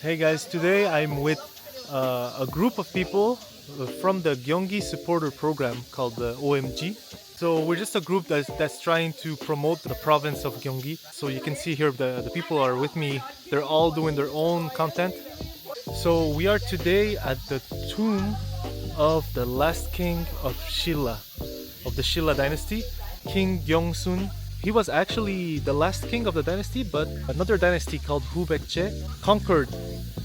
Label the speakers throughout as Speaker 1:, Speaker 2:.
Speaker 1: Hey guys, today I'm with a group of people from the Gyeonggi supporter program called the OMG. So we're just a group that's trying to promote the province of Gyeonggi. So you can see here the people are with me. They're all doing their own content. So we are today at the tomb of the last king of Shilla, of the Shilla dynasty, King Gyeongsun. He was actually the last king of the dynasty, but another dynasty called Hubekje conquered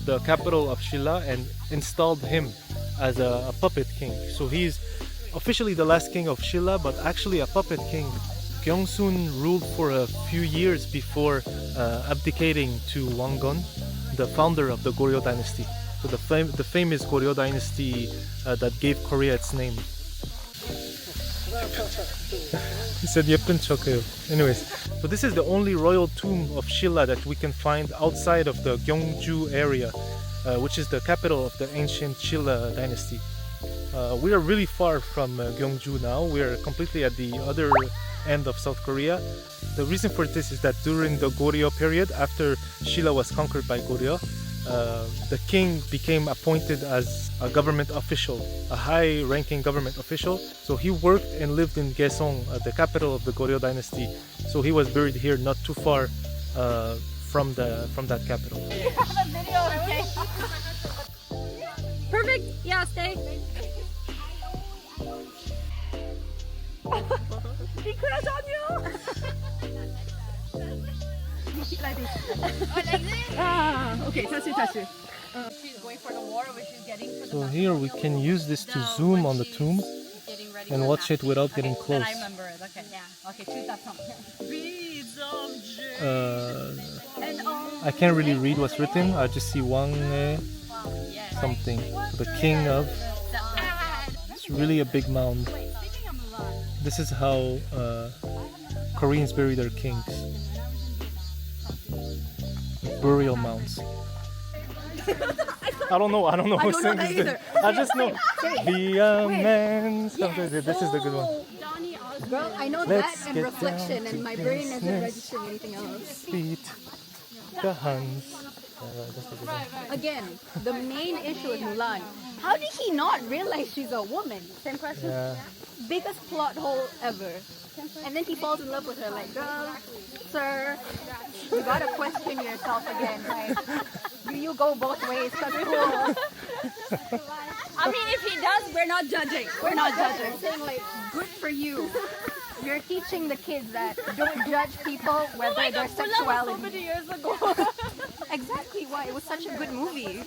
Speaker 1: the capital of Shilla and installed him as a puppet king. So he's officially the last king of Shilla, but actually a puppet king. Gyeongsun ruled for a few years before abdicating to Wangon, the founder of the Goryeo dynasty. So the famous Goryeo dynasty that gave Korea its name. He said 예쁜 척해요. Anyways, so this is the only royal tomb of Shilla that we can find outside of the Gyeongju area, which is the capital of the ancient Shilla dynasty. We are really far from Gyeongju now. We are completely at the other end of South Korea. The reason for this is that during the Goryeo period, after Shilla was conquered by Goryeo, the king became appointed as a government official, a high-ranking government official. So he worked and lived in Gyeongsun, the capital of the Goryeo dynasty. So he was buried here, not too far from that capital.
Speaker 2: Okay. Perfect. Yeah, stay. He crashed on you. Like this. Oh, like this? Ah, okay, touch it. She's going for the water, but she's getting to the
Speaker 1: So here we can use this to zoom on the tomb and watch it without getting close.
Speaker 2: I remember it. Okay, yeah. Okay, choose that song.
Speaker 1: I can't really read what's written. I just see Wang something. So the king of. It's really a big mound. This is how Koreans bury their kings. Burial mounds. I don't know who sang this. I just know. Be a man. This is the good one.
Speaker 3: Girl, I know
Speaker 1: Let's
Speaker 3: that and
Speaker 1: get
Speaker 3: reflection,
Speaker 1: down
Speaker 3: and my
Speaker 1: to
Speaker 3: brain isn't
Speaker 1: business.
Speaker 3: registering anything else.
Speaker 1: Feet, the hands. That's the good one.
Speaker 3: Again, the main issue is Mulan. How did he not realize she's a woman? Same question.
Speaker 1: Yeah.
Speaker 3: Biggest plot hole ever. And then he falls in love with her. Like, girl, sir, you gotta question yourself again. Like, do you go both ways? Cause cool.
Speaker 2: I mean, if he does, we're not judging.
Speaker 3: We're not judging. Saying like, good for you. You're teaching the kids that don't judge people whether their sexuality.
Speaker 2: So many years ago.
Speaker 3: Exactly why it was such a good movie.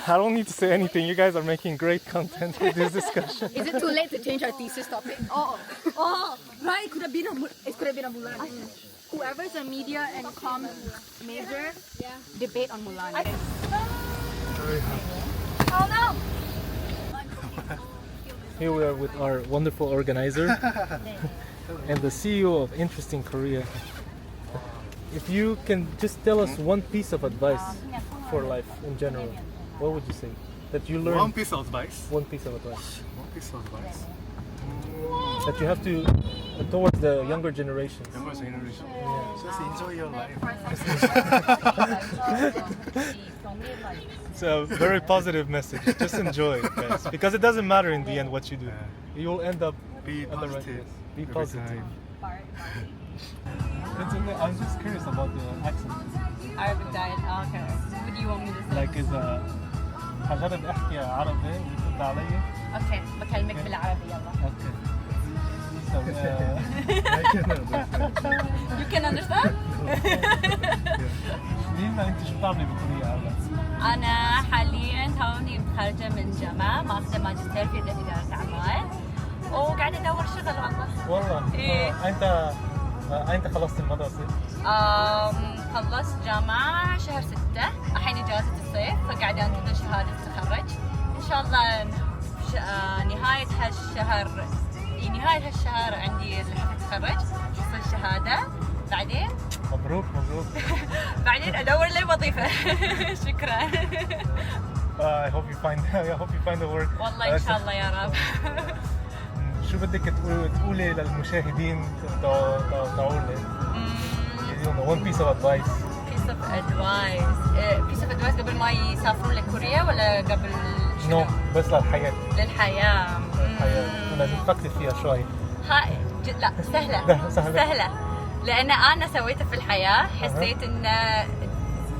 Speaker 1: I don't need to say anything. You guys are making great content with this discussion.
Speaker 3: Is it too late to change our thesis topic? Oh, right. It could have been a Mulan. Whoever's a media and comms major, debate on Mulan.
Speaker 2: Oh no!
Speaker 1: Here we are with our wonderful organizer and the CEO of Interesting Korea. If you can just tell us one piece of advice for life in general, what would you say? That you learned
Speaker 4: One piece of advice.
Speaker 1: one piece of advice
Speaker 4: One piece of advice.
Speaker 1: that you have to towards the younger generations.
Speaker 4: Younger generation. Just enjoy your life.
Speaker 1: It's a very positive message. Just enjoy it, guys, because it doesn't matter in the end what you do. You will end up
Speaker 4: Be
Speaker 1: at the right
Speaker 4: positive.
Speaker 1: place. Be
Speaker 4: every
Speaker 1: positive.
Speaker 4: time.
Speaker 1: It's okay. I'm just curious about the accent.
Speaker 2: Arabic diet. Okay. What do you want me to say?
Speaker 1: Like is هجرب احكي عربي وترد علي.
Speaker 2: Okay. بكلمك بالعربي يلا.
Speaker 1: Okay. So,
Speaker 2: You can understand?
Speaker 1: لينا انت شو بتعملي بكوريا هلا؟
Speaker 2: أنا حاليا توني متخرجة من جامعة ماخذة ماجستير في إدارة أعمال وقاعدة أدور شغل والله.
Speaker 1: والله
Speaker 2: إيه.
Speaker 1: انت خلصت المدرسة؟
Speaker 2: خلصت جامعة شهر 6 الحين إجازة الصيف فقاعدة أنتظر شهادة التخرج إن شاء الله نهاية هالشهر عندي حفل التخرج حصل الشهادة بعدين
Speaker 1: مبروك.
Speaker 2: بعدين أدور لي وظيفة. شكرا.
Speaker 1: I hope you find the work.
Speaker 2: والله إن شاء الله يا رب.
Speaker 1: شو بدك تقولي للمشاهدين تاعولي؟ One piece of advice.
Speaker 2: Piece of advice. Piece of advice قبل ما يسافرون لكوريا ولا قبل
Speaker 1: نو بس للحياة.
Speaker 2: للحياة.
Speaker 1: أنا نفكر فيها شوي.
Speaker 2: لا سهلة. لأن أنا سويته في الحياة، حسيت إنه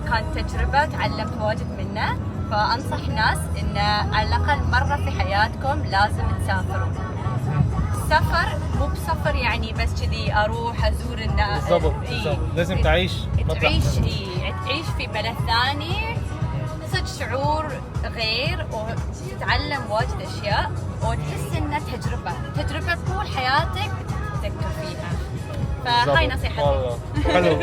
Speaker 2: كانت تجربة تعلمت واجد منه، فأنصح ناس إنه على الأقل مرة في حياتكم لازم تسافروا. السفر مو بسفر يعني بس كذي أروح أزور الناس.
Speaker 1: بالضبط لازم تعيش
Speaker 2: تعيش في بلد ثاني، صدق شعور غير، وتتعلم واجد أشياء، وتحس إنها تجربة طول حياتك تذكر فيها. فهاي نصيحتي.
Speaker 1: حلو.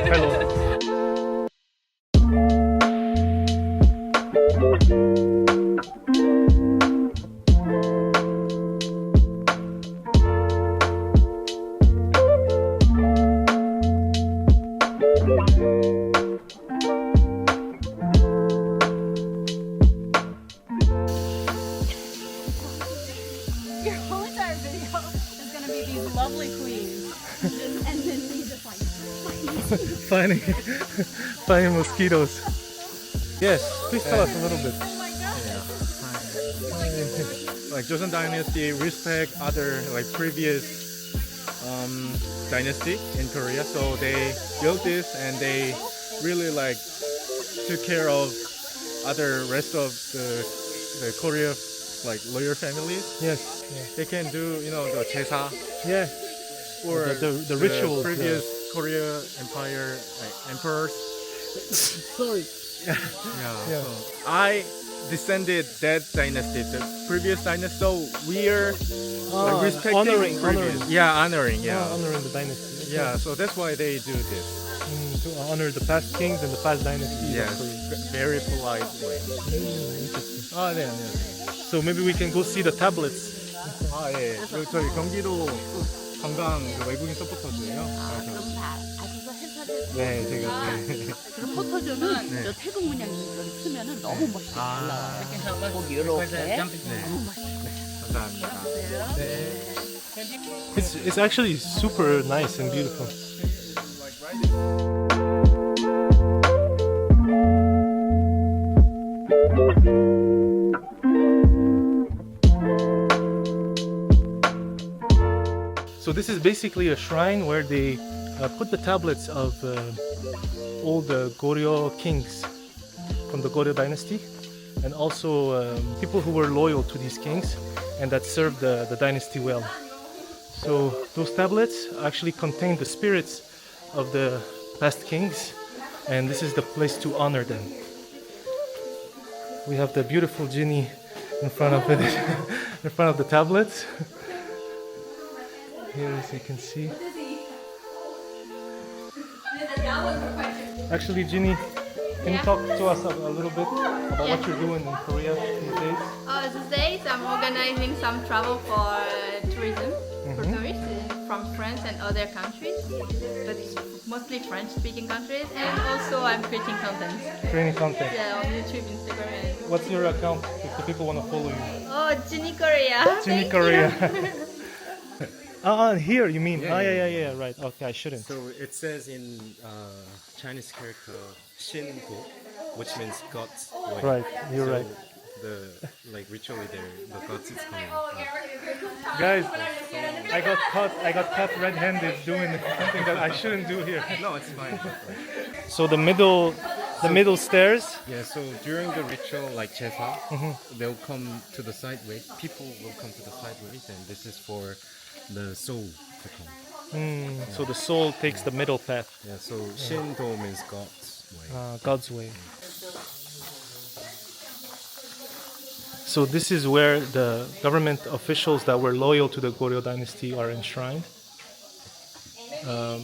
Speaker 3: Your whole entire video is gonna be these lovely queens. And then me just like
Speaker 1: finding mosquitoes. Yes, please tell us a little bit.
Speaker 5: Like Joseon Dynasty respect other like previous dynasty in Korea, so they built this and they really like took care of other rest of the Korea like loyal families.
Speaker 1: Yes.
Speaker 5: They can do the 제사
Speaker 1: Yeah.
Speaker 5: or
Speaker 1: The rituals.
Speaker 5: previous Korea empire like emperors.
Speaker 1: Sorry.
Speaker 5: Yeah.
Speaker 1: Yeah.
Speaker 5: So I descended that dynasty, the previous dynasty. So we're like respecting
Speaker 1: honoring.
Speaker 5: honoring.
Speaker 1: Honoring the dynasty.
Speaker 5: Yeah, so that's why they do this.
Speaker 1: To honor the past kings and the past dynasties.
Speaker 5: Yes, very polite way.
Speaker 1: Interesting.
Speaker 5: 네.
Speaker 1: So maybe we can go see the tablets.
Speaker 5: 예. 저희 경기도 관광 외국인 서포터즈예요. 네, 제가
Speaker 6: 그럼 포토존은 저 태국 문양 쓰면은 너무 멋있게 잘 나와요. 꼭 이렇게 너무 멋있게.
Speaker 5: 감사합니다.
Speaker 1: It's actually super nice and beautiful. So this is basically a shrine where they put the tablets of all the Goryeo kings from the Goryeo dynasty, and also people who were loyal to these kings and that served the dynasty well. So those tablets actually contain the spirits of the past kings, and this is the place to honor them. We have the beautiful genie in front of it, in front of the tablets. Here, as you can see. Actually, Ginny, can you talk to us a little bit about what you're doing in Korea these days?
Speaker 7: These days I'm organizing some travel for tourism, for tourists from France and other countries, but mostly French-speaking countries, and also I'm creating content.
Speaker 1: Training content.
Speaker 7: Yeah, on YouTube, Instagram, and
Speaker 1: What's your account if the people want to follow you?
Speaker 7: Ginny Korea.
Speaker 1: Ginny
Speaker 7: Thank
Speaker 1: Korea.
Speaker 7: you.
Speaker 1: Here you mean?
Speaker 5: Yeah,
Speaker 1: Yeah, right. Okay, I shouldn't.
Speaker 5: So it says in Chinese character Shin-go, which means God's way.
Speaker 1: Right, you're right.
Speaker 5: The ritually there, the gods is coming.
Speaker 1: Guys, I got caught red-handed doing something that I shouldn't do here.
Speaker 5: No, it's fine.
Speaker 1: So the middle stairs.
Speaker 5: Yeah, so during the ritual like 제사, they'll come to the sideways. People will come to the sideways, and this is for the soul to come.
Speaker 1: So the soul takes the middle path.
Speaker 5: Yeah, so Shin-do means God's way.
Speaker 1: God's way. So this is where the government officials that were loyal to the Goryeo dynasty are enshrined. I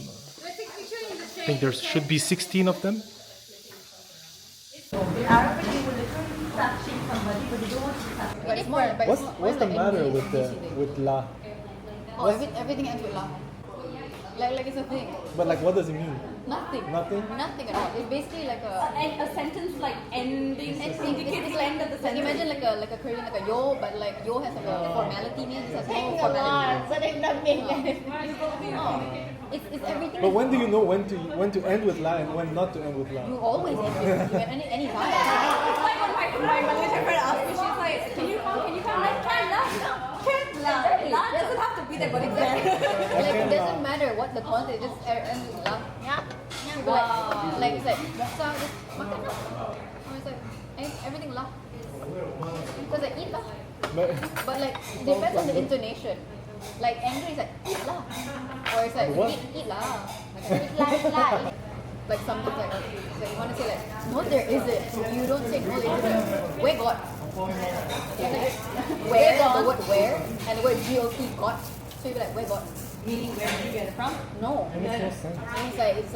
Speaker 1: think there should be 16 of them. What's the matter with La?
Speaker 3: Oh, everything ends with love. Like it's a thing.
Speaker 1: But what does it mean?
Speaker 3: Nothing.
Speaker 8: Nothing?
Speaker 3: Nothing at all. It's basically like a
Speaker 2: sentence like ending.
Speaker 3: It's the end of the sentence. Imagine like a Korean like a yo, but like yo has like a formality means it has no formality.
Speaker 2: But it's nothing.
Speaker 3: It's everything.
Speaker 8: But when do you know when to end with la and when not to end with la?
Speaker 3: You always end with any time.
Speaker 2: It's like when my Malaysian friend asked me, she's like, can you come like can doesn't have to be there, but it's there.
Speaker 3: Like it doesn't matter what the content, just end with la. Yeah. Like it's like so just makan lah. Or it's like everything lah. Because like eat lah. But like it depends on the intonation. Like angry is like eat lah, or it's like eat lah. Like like something like you want to say like no there isn't. You don't say no there isn't. Where got? Where the word where and the word got got. So you be like where got?
Speaker 2: Meaning where did you get it from?
Speaker 3: No.
Speaker 8: It makes no sense.
Speaker 3: It's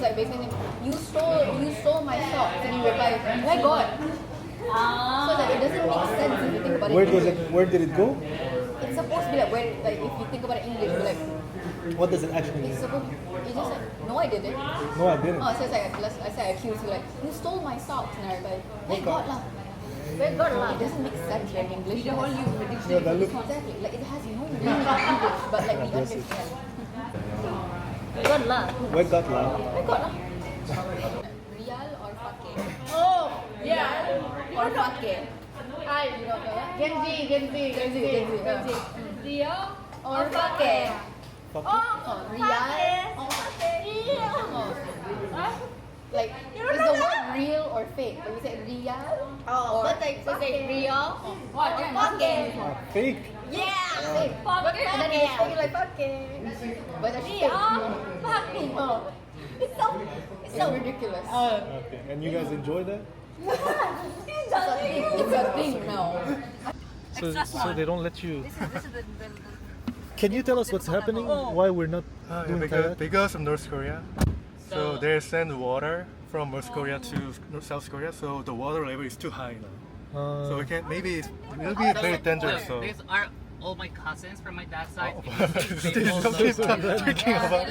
Speaker 3: like basically you stole my socks and you reply where got? So that it doesn't make sense if you think about it.
Speaker 8: Where did it go?
Speaker 3: It's supposed to be like where like if you think about it in English, you're like
Speaker 8: What does it actually mean?
Speaker 3: it's supposed it's just like no I didn't.
Speaker 8: No, I didn't.
Speaker 3: Oh, so it's like I say I accuse you like you stole my socks and I reply where got lah? Where got lah? It doesn't make sense in English. The whole
Speaker 8: Yeah, that look.
Speaker 3: exactly like it has no meaning in English, but like we understand. Got lah.
Speaker 8: Where got la?
Speaker 3: Where got lah? Real or fake?
Speaker 2: Oh, yeah.
Speaker 3: Or fake? You don't know that? Genji.
Speaker 2: Rio
Speaker 3: Or fake?
Speaker 2: Oh,
Speaker 3: Real or fake? Like, is the word real or fake? But you say real or
Speaker 2: say real.
Speaker 3: or fake?
Speaker 8: Fake.
Speaker 2: Yeah.
Speaker 3: Fake. And then you say like fake. But that's fake. Oh. It's so ridiculous.
Speaker 8: Okay. And you guys enjoy that?
Speaker 3: It's a thing now.
Speaker 1: So they don't let you.
Speaker 2: This is the
Speaker 8: Can you tell us what's happening? Why we're not doing kayak?
Speaker 4: Because of North Korea, so they send water from North Korea to South Korea, so the water level is too high now. So we can't. Maybe it'll be very dangerous. So.
Speaker 9: These are all my cousins from my dad's side.
Speaker 4: Please stop talking about.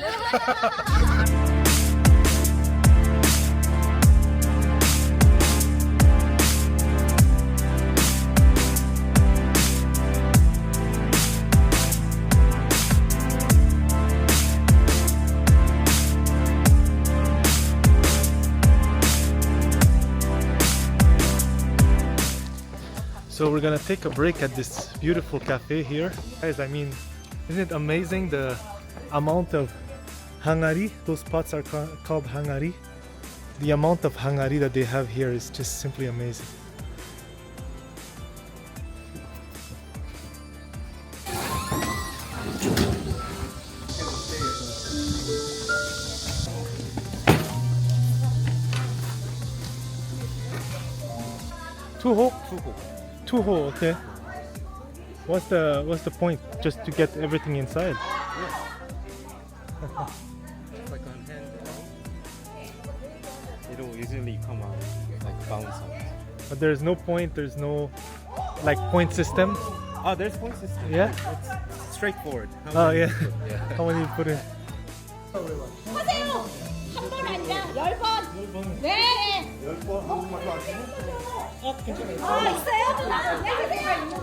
Speaker 1: So we're gonna take a break at this beautiful cafe here. Guys, I mean, isn't it amazing the amount of hangari? Those pots are called hangari. The amount of hangari that they have here is just simply amazing. Tuho, okay. What's the point? Just to get everything inside?
Speaker 5: It's like on hand. It'll easily come out, like bounce out.
Speaker 1: But there's no point. There's no like point system.
Speaker 5: Oh, there's point system.
Speaker 1: Yeah.
Speaker 5: It's straightforward.
Speaker 1: Oh yeah. How many you put in?
Speaker 2: 하세요. 한 번 아니라 10번. 네.
Speaker 8: 10번? Oh my god.
Speaker 2: 아 있어요? 내가 있는데.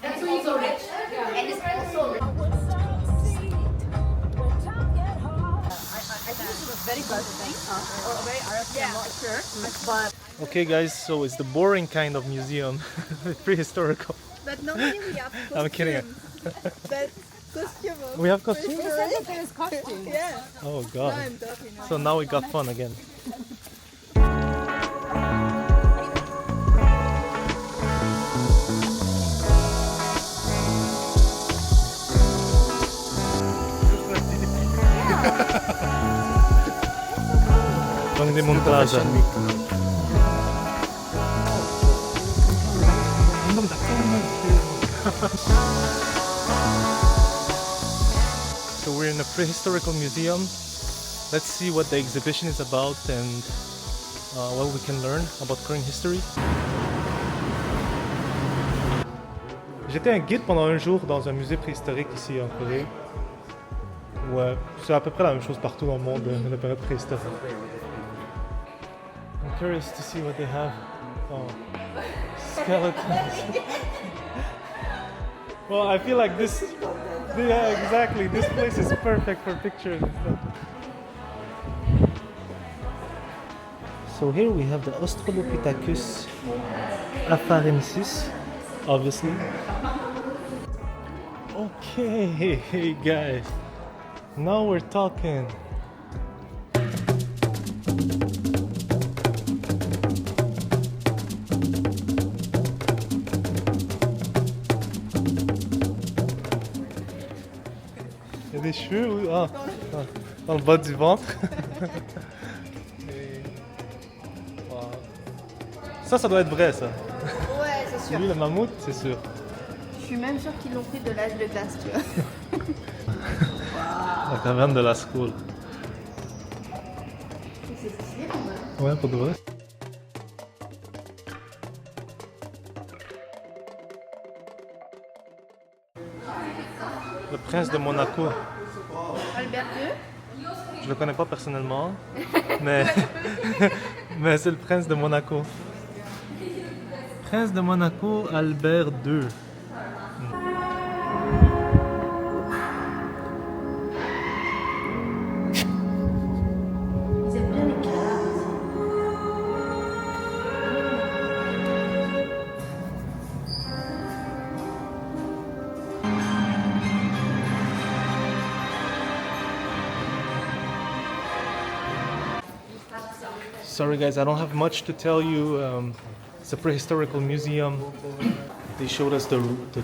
Speaker 3: That's why you're so rich. And it's also rich. I think it was very pleasant, or very artsy, I'm not sure. But
Speaker 1: Okay, guys. So it's the boring kind of museum, prehistorical.
Speaker 3: but normally we have
Speaker 1: I'm kidding.
Speaker 3: But costume.
Speaker 1: We have costumes.
Speaker 3: There's costume. Yeah.
Speaker 1: Oh god. So now we got fun again. Dongdaemun Plaza. So we're in a prehistorical museum. Let's see what the exhibition is about and what we can learn about Korean history. J'étais un guide pendant un jour dans un musée préhistorique ici en Corée. Ouais, c'est à peu près la même chose partout dans le monde, la période préhistorique. I'm curious to see what they have. Oh, skeletons. Well, I feel like this. Yeah, exactly. This place is perfect for pictures and stuff. So here we have the Australopithecus afarensis, obviously. Okay, guys. Now we're talking. Il y a des cheveux dans le bas du ventre. Et... wow. Ça doit être vrai, ça.
Speaker 3: Ouais, c'est sûr.
Speaker 1: Lui, le mammouth, c'est sûr.
Speaker 3: Je suis même sûre qu'ils l'ont pris de l'âge de glace, tu vois.
Speaker 1: La caverne de la school.
Speaker 3: C'est stylé, quand même.
Speaker 1: Ouais, pour de vrai. Le prince de Monaco.
Speaker 3: Albert II.
Speaker 1: Je le connais pas personnellement, mais c'est le prince de Monaco. Prince de Monaco, Albert II.
Speaker 3: Ils aiment bien les cadavres.
Speaker 1: Sorry guys, I don't have much to tell you. It's a prehistorical museum. They showed us the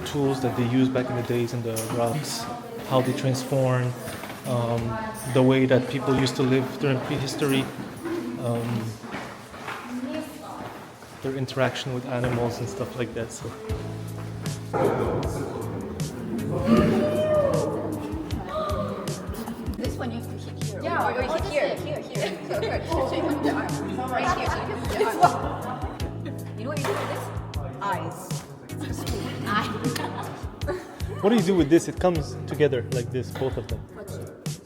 Speaker 1: tools that they used back in the days in the rocks, how they transformed, the way that people used to live during prehistory, their interaction with animals and stuff like that. So.
Speaker 3: This one you can hit here. Yeah, or you hit here. So you put the arm right here. So you can put the arm. You know what you do with this? Eyes.
Speaker 1: What do you do with this? It comes together like this, both of them.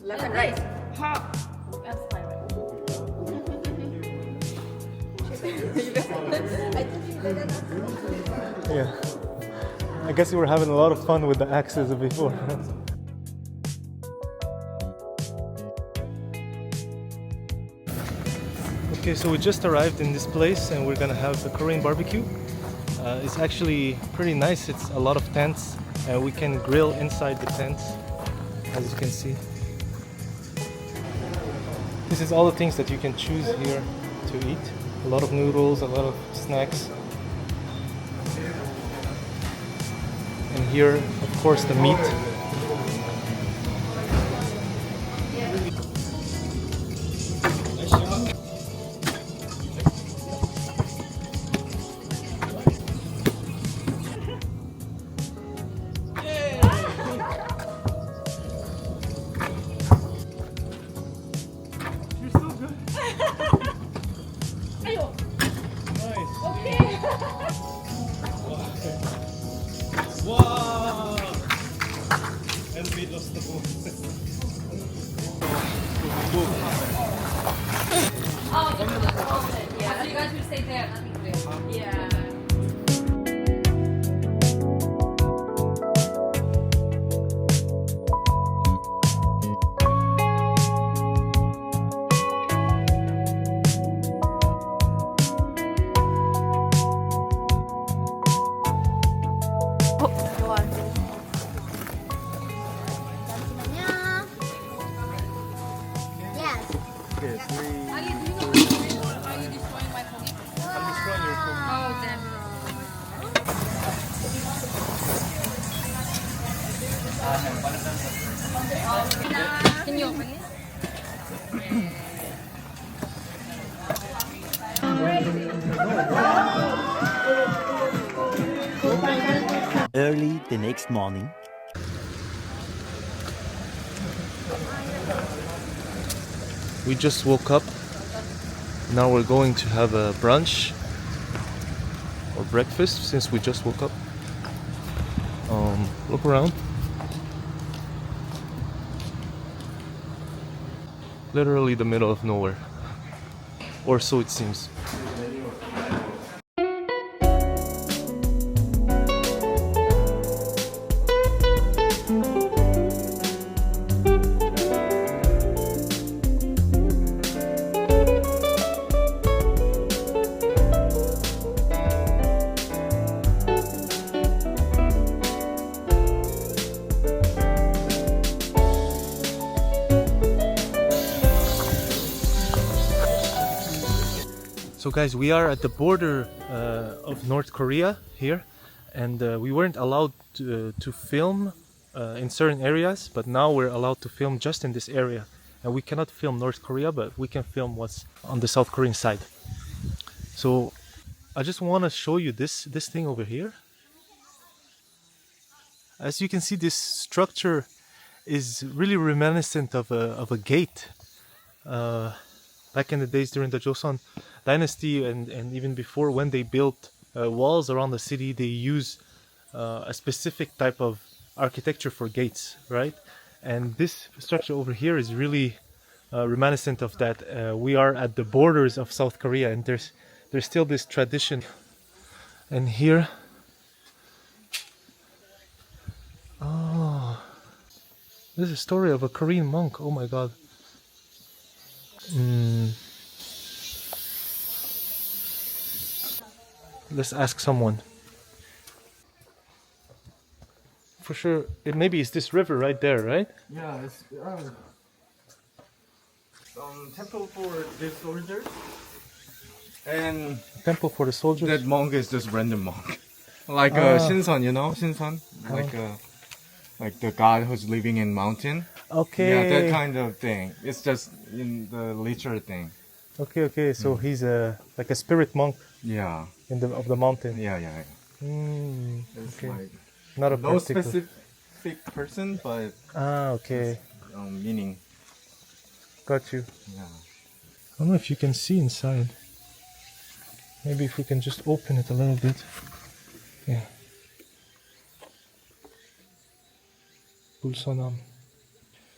Speaker 3: Left and right.
Speaker 1: Yeah. I guess you were having a lot of fun with the axes before. Okay, so we just arrived in this place and we're gonna have a Korean barbecue. It's actually pretty nice. It's a lot of tents and we can grill inside the tents, as you can see. This is all the things that you can choose here to eat. A lot of noodles, a lot of snacks. And here, of course, the meat. Wow! And we lost the ball.
Speaker 2: Yeah, you guys would stay there. Yeah. Can you open it?
Speaker 10: Early the next morning.
Speaker 1: We just woke up. Now we're going to have a brunch or breakfast since we just woke up. Look around. Literally the middle of nowhere. Or so it seems. So guys, we are at the border of North Korea here, and we weren't allowed to film in certain areas, but now we're allowed to film just in this area. And we cannot film North Korea, but we can film what's on the South Korean side. So I just want to show you this thing over here. As you can see, this structure is really reminiscent of a gate. Back in the days during the Joseon dynasty and even before, when they built walls around the city, they use a specific type of architecture for gates, right? And this structure over here is really reminiscent of that. We are at the borders of South Korea, and there's still this tradition. And here, oh, this is a story of a Korean monk. Oh my god. Let's ask someone. For sure, maybe it's this river right there, right?
Speaker 5: Yeah, it's temple for the soldiers. And
Speaker 1: Temple for the soldiers.
Speaker 5: that monk is just random monk. Like Shinsun, you know? Shinsun? Like the god who's living in mountain.
Speaker 1: Okay.
Speaker 5: Yeah, that kind of thing. It's just in the literal thing.
Speaker 1: Okay. So he's like a spirit monk
Speaker 5: Yeah.
Speaker 1: of the mountain.
Speaker 5: Yeah. It's
Speaker 1: Okay.
Speaker 5: like
Speaker 1: Not a
Speaker 5: no
Speaker 1: particular.
Speaker 5: specific person, but
Speaker 1: Okay.
Speaker 5: meaning.
Speaker 1: Got you.
Speaker 5: Yeah.
Speaker 1: I don't know if you can see inside. Maybe if we can just open it a little bit. Yeah. Ulsanam.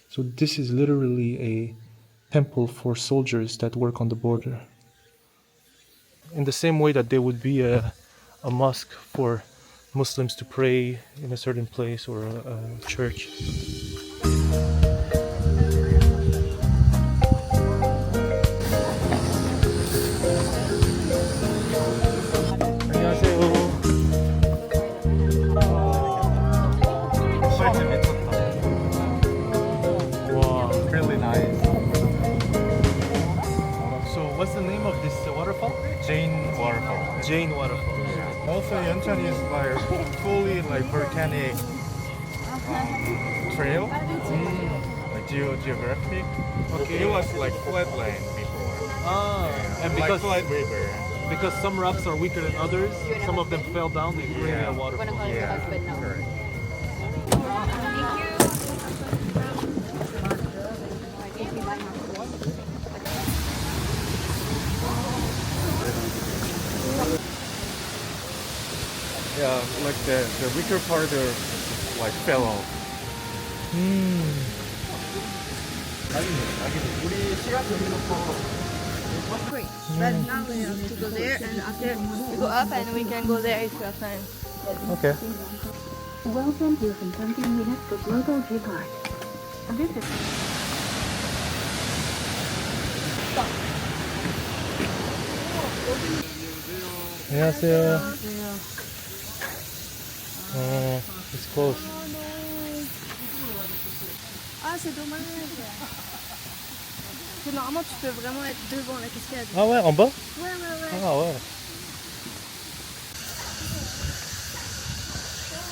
Speaker 1: So this is literally a temple for soldiers that work on the border. In the same way that there would be a mosque for Muslims to pray in a certain place or a church.
Speaker 5: Really nice.
Speaker 1: So what's the name of this waterfall?
Speaker 5: Jaein waterfall.
Speaker 1: Jaein waterfall.
Speaker 5: Also, Yeonchan is like fully like volcanic trail, like geographic.
Speaker 1: Okay.
Speaker 5: It was like flatland before,
Speaker 1: And
Speaker 5: like
Speaker 1: because
Speaker 5: flat river.
Speaker 1: because some rocks are weaker than others, some of them fell down, they created a waterfall.
Speaker 5: Yeah, correct. Yeah, like the weaker part of like fell off.
Speaker 7: Great. But now we have to go there, and after we go up, and we can go there if we have time.
Speaker 1: Okay.
Speaker 11: Welcome to the 20 minutes for local depart. This is
Speaker 1: 안녕하세요. It's close.
Speaker 7: Ah, c'est dommage. Que normalement, tu peux vraiment être devant la cascade.
Speaker 1: Ah ouais, en bas?
Speaker 7: Ouais.
Speaker 1: Ah ouais.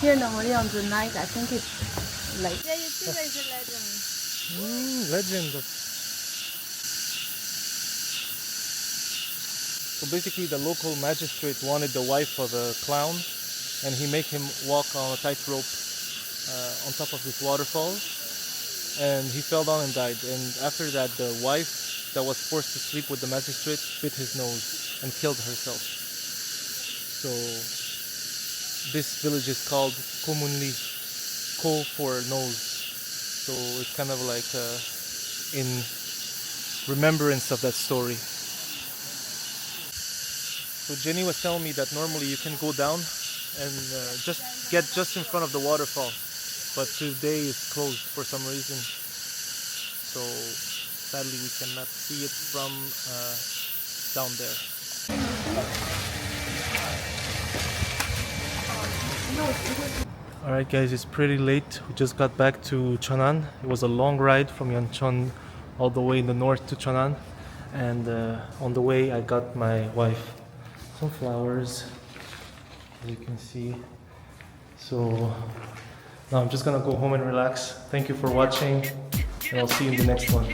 Speaker 7: Here, normally on the night, I think it's like. Yeah, you see, there's a legend.
Speaker 1: Legend. So basically the local magistrate wanted the wife of a clown, and he made him walk on a tightrope on top of this waterfall, and he fell down and died. And after that, the wife that was forced to sleep with the magistrate bit his nose and killed herself. So this village is called Komunli, Ko for nose. So it's kind of like in remembrance of that story. So Jenny was telling me that normally you can go down and just get just in front of the waterfall, but today is closed for some reason. So sadly we cannot see it from down there. Alright guys, it's pretty late. We just got back to Cheonan. It was a long ride from Yeoncheon all the way in the north to Cheonan, and on the way I got my wife some flowers, as you can see. So now I'm just gonna go home and relax. Thank you for watching, and I'll see you in the next one.